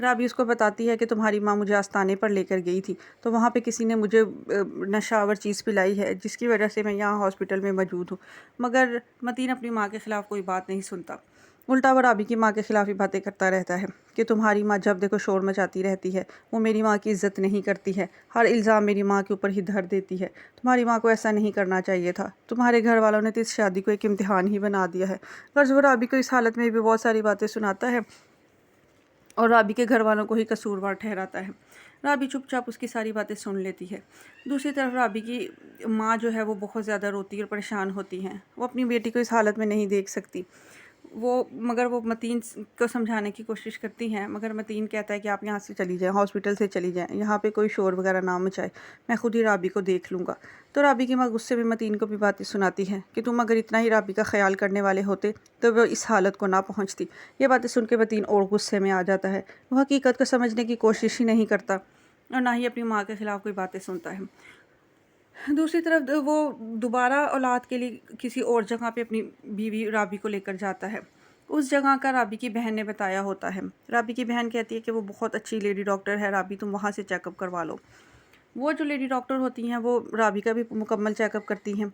رابی اس کو بتاتی ہے کہ تمہاری ماں مجھے آستانے پر لے کر گئی تھی تو وہاں پہ کسی نے مجھے نشہ آور چیز پلائی ہے جس کی وجہ سے میں یہاں ہاسپٹل میں موجود ہوں، مگر متین اپنی ماں کے خلاف کوئی بات نہیں سنتا، الٹا وہ رابی کی ماں کے خلاف ہی باتیں کرتا رہتا ہے کہ تمہاری ماں جب دیکھو شور مچاتی رہتی ہے، وہ میری ماں کی عزت نہیں کرتی ہے، ہر الزام میری ماں کے اوپر ہی دھر دیتی ہے، تمہاری ماں کو ایسا نہیں کرنا چاہیے تھا، تمہارے گھر والوں نے تو اس شادی کو ایک امتحان ہی بنا دیا ہے۔ غرض وہ رابی کو اس حالت میں بھی بہت ساری باتیں سناتا ہے اور رابی کے گھر والوں کو ہی قصوروار ٹھہراتا ہے۔ رابی چپ چاپ اس کی ساری باتیں سن لیتی ہے۔ دوسری طرف رابی کی ماں جو ہے وہ بہت زیادہ روتی اور پریشان ہوتی ہیں، وہ اپنی بیٹی کو اس حالت میں نہیں دیکھ سکتی، مگر وہ متین کو سمجھانے کی کوشش کرتی ہیں، مگر متین کہتا ہے کہ آپ یہاں سے چلی جائیں، ہاسپٹل سے چلی جائیں، یہاں پہ کوئی شور وغیرہ نہ مچائے، میں خود ہی رابی کو دیکھ لوں گا۔ تو رابی کی ماں غصے میں متین کو بھی باتیں سناتی ہے کہ تم اگر اتنا ہی رابی کا خیال کرنے والے ہوتے تو وہ اس حالت کو نہ پہنچتی۔ یہ باتیں سن کے متین اور غصے میں آ جاتا ہے، وہ حقیقت کو سمجھنے کی کوشش ہی نہیں کرتا اور نہ ہی اپنی ماں کے خلاف کوئی باتیں سنتا ہے۔ دوسری طرف وہ دوبارہ اولاد کے لیے کسی اور جگہ پہ اپنی بیوی رابی کو لے کر جاتا ہے۔ اس جگہ کا رابی کی بہن نے بتایا ہوتا ہے۔ رابی کی بہن کہتی ہے کہ وہ بہت اچھی لیڈی ڈاکٹر ہے، رابی تم وہاں سے چیک اپ کروا لو۔ وہ جو لیڈی ڈاکٹر ہوتی ہیں وہ رابی کا بھی مکمل چیک اپ کرتی ہیں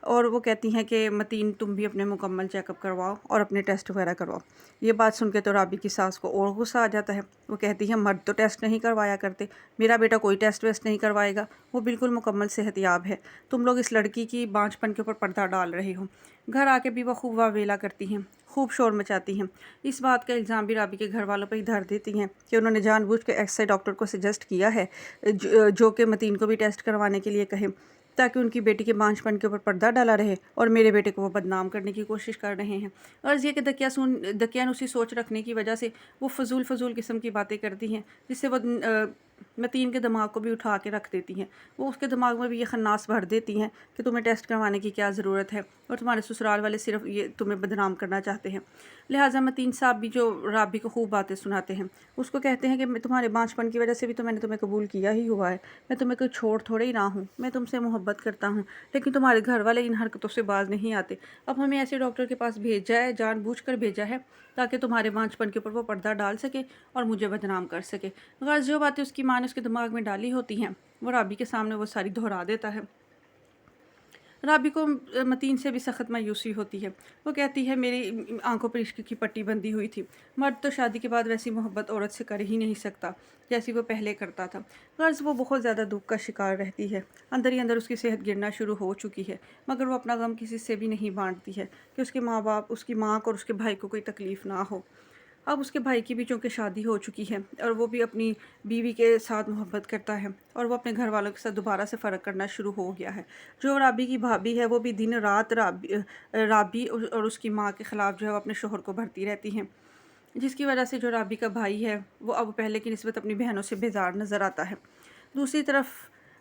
اور وہ کہتی ہیں کہ متین تم بھی اپنے مکمل چیک اپ کرواؤ اور اپنے ٹیسٹ وغیرہ کرواؤ۔ یہ بات سن کے تو رابی کی ساس کو اور غصہ آ جاتا ہے، وہ کہتی ہے مرد تو ٹیسٹ نہیں کروایا کرتے، میرا بیٹا کوئی ٹیسٹ ویسٹ نہیں کروائے گا، وہ بالکل مکمل صحت یاب ہے، تم لوگ اس لڑکی کی بانجھ پن کے اوپر پردہ ڈال رہے ہو۔ گھر آ کے بھی وہ خوب واویلا کرتی ہیں، خوب شور مچاتی ہیں، اس بات کا الزام بھی رابی کے گھر والوں پہ ہی دھر دیتی ہیں کہ انہوں نے جان بوجھ کے ایکس ڈاکٹر کو سجیسٹ کیا ہے جو کہ متین کو بھی ٹیسٹ کروانے کے لیے کہے تاکہ ان کی بیٹی کے بانجھ پن کے اوپر پردہ ڈالا رہے اور میرے بیٹے کو وہ بدنام کرنے کی کوشش کر رہے ہیں۔ غرض یہ کہ دقیانوسی سوچ رکھنے کی وجہ سے وہ فضول قسم کی باتیں کرتی ہیں جس سے وہ متین کے دماغ کو بھی اٹھا کے رکھ دیتی ہیں، وہ اس کے دماغ میں بھی یہ خناس بھر دیتی ہیں کہ تمہیں ٹیسٹ کروانے کی کیا ضرورت ہے اور تمہارے سسرال والے صرف یہ تمہیں بدنام کرنا چاہتے ہیں۔ لہٰذا متین صاحب بھی جو رابی کو خوب باتیں سناتے ہیں، اس کو کہتے ہیں کہ تمہارے بانجھ پن کی وجہ سے بھی تو میں نے تمہیں قبول کیا ہی ہوا ہے، میں تمہیں کوئی چھوڑ تھوڑے ہی نہ ہوں، میں تم سے محبت کرتا ہوں، لیکن تمہارے گھر والے ان حرکتوں سے باز نہیں آتے، اب ہمیں ایسے ڈاکٹر کے پاس بھیجا ہے، جان بوجھ کر بھیجا ہے تاکہ تمہارے بانجھ پن کے اوپر وہ پردہ ڈال سکے اور مجھے بدنام کر سکے۔ غرض جو باتیں اس کی ماں نے اس کے دماغ میں ڈالی ہوتی ہیں وہ رابی کے سامنے وہ ساری دہرا دیتا ہے۔ رابی کو متین سے بھی سخت مایوسی ہوتی ہے، وہ کہتی ہے میری آنکھوں پر عشق کی پٹی بندھی ہوئی تھی، مرد تو شادی کے بعد ویسی محبت عورت سے کر ہی نہیں سکتا جیسی وہ پہلے کرتا تھا۔ غرض وہ بہت زیادہ دکھ کا شکار رہتی ہے، اندر ہی اندر اس کی صحت گرنا شروع ہو چکی ہے، مگر وہ اپنا غم کسی سے بھی نہیں بانٹتی ہے کہ اس کے ماں باپ، اس کی ماں کو اور اس کے بھائی کو کوئی تکلیف نہ ہو۔ اب اس کے بھائی کی بھی چونکہ شادی ہو چکی ہے اور وہ بھی اپنی بیوی کے ساتھ محبت کرتا ہے اور وہ اپنے گھر والوں کے ساتھ دوبارہ سے فرق کرنا شروع ہو گیا ہے۔ جو رابی کی بھابھی ہے وہ بھی دن رات رابی اور اس کی ماں کے خلاف جو ہے وہ اپنے شوہر کو بھرتی رہتی ہیں، جس کی وجہ سے جو رابی کا بھائی ہے وہ اب پہلے کی نسبت اپنی بہنوں سے بیزار نظر آتا ہے۔ دوسری طرف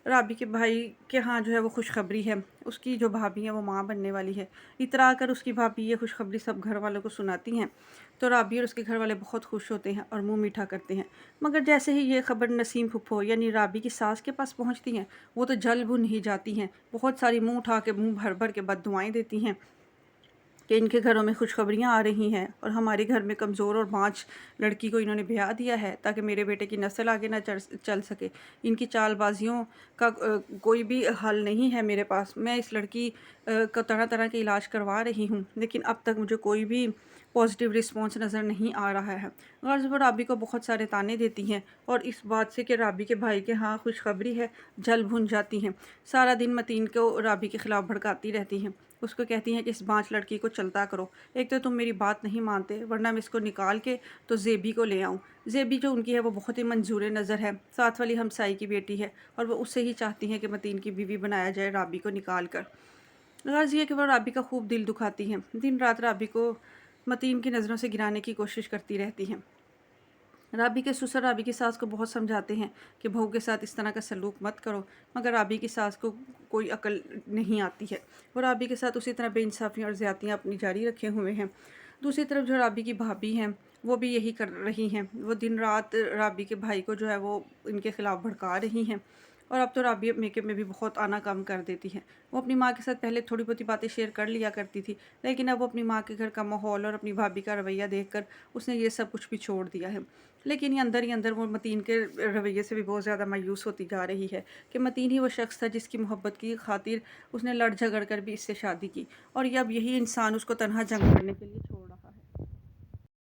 رابی کے بھائی کے ہاں جو ہے وہ خوشخبری ہے، اس کی جو بھابھی ہے وہ ماں بننے والی ہے، اترا کر اس کی بھابھی یہ خوشخبری سب گھر والوں کو سناتی ہیں تو رابی اور اس کے گھر والے بہت خوش ہوتے ہیں اور منہ میٹھا کرتے ہیں، مگر جیسے ہی یہ خبر نسیم پھپھو یعنی رابی کی ساس کے پاس پہنچتی ہیں وہ تو جل بھن ہی جاتی ہیں، بہت ساری منہ اٹھا کے منہ بھر بھر کے بد دعائیں دیتی ہیں کہ ان کے گھروں میں خوشخبریاں آ رہی ہیں اور ہمارے گھر میں کمزور اور بانجھ لڑکی کو انہوں نے بیاہ دیا ہے تاکہ میرے بیٹے کی نسل آگے نہ چل سکے، ان کی چال بازیوں کا کوئی بھی حل نہیں ہے میرے پاس، میں اس لڑکی کو طرح طرح کے علاج کروا رہی ہوں لیکن اب تک مجھے کوئی بھی پازیٹیو رسپانس نظر نہیں آ رہا ہے۔ غرض وہ رابی کو بہت سارے تانے دیتی ہیں اور اس بات سے کہ رابی کے بھائی کے ہاں خوشخبری ہے جل بھن جاتی ہیں، سارا دن متین کو رابی کے خلاف بھڑکاتی رہتی ہیں، اس کو کہتی ہیں کہ اس بانچ لڑکی کو چلتا کرو، ایک تو تم میری بات نہیں مانتے ورنہ میں اس کو نکال کے تو زیبی کو لے آؤں، زیبی جو ان کی ہے وہ بہت ہی منظور نظر ہے، ساتھ والی ہمسائی کی بیٹی ہے اور وہ اس سے ہی چاہتی ہیں کہ متین کی بیوی بنایا جائے رابی کو نکال کر۔ غرض یہ کہ وہ رابی کا خوب دل دکھاتی ہیں، دن رات رابی کو متین کی نظروں سے گرانے کی کوشش کرتی رہتی ہیں۔ رابی کے سسر رابی کی ساس کو بہت سمجھاتے ہیں کہ بہو کے ساتھ اس طرح کا سلوک مت کرو، مگر رابی کی ساس کو کوئی عقل نہیں آتی ہے، وہ رابی کے ساتھ اسی طرح بے انصافیاں اور زیادتیاں اپنی جاری رکھے ہوئے ہیں۔ دوسری طرف جو رابی کی بھابھی ہیں وہ بھی یہی کر رہی ہیں، وہ دن رات رابی کے بھائی کو جو ہے وہ ان کے خلاف بھڑکا رہی ہیں اور اب تو رابعہ میک اپ میں بھی بہت آنا کم کر دیتی ہے۔ وہ اپنی ماں کے ساتھ پہلے تھوڑی بہت باتیں شیئر کر لیا کرتی تھی، لیکن اب وہ اپنی ماں کے گھر کا ماحول اور اپنی بھابھی کا رویہ دیکھ کر اس نے یہ سب کچھ بھی چھوڑ دیا ہے۔ لیکن یہ اندر ہی اندر وہ متین کے رویے سے بھی بہت زیادہ مایوس ہوتی جا رہی ہے کہ متین ہی وہ شخص تھا جس کی محبت کی خاطر اس نے لڑ جھگڑ کر بھی اس سے شادی کی، اور اب یہی انسان اس کو تنہا جنگ کرنے کے لیے چھوڑ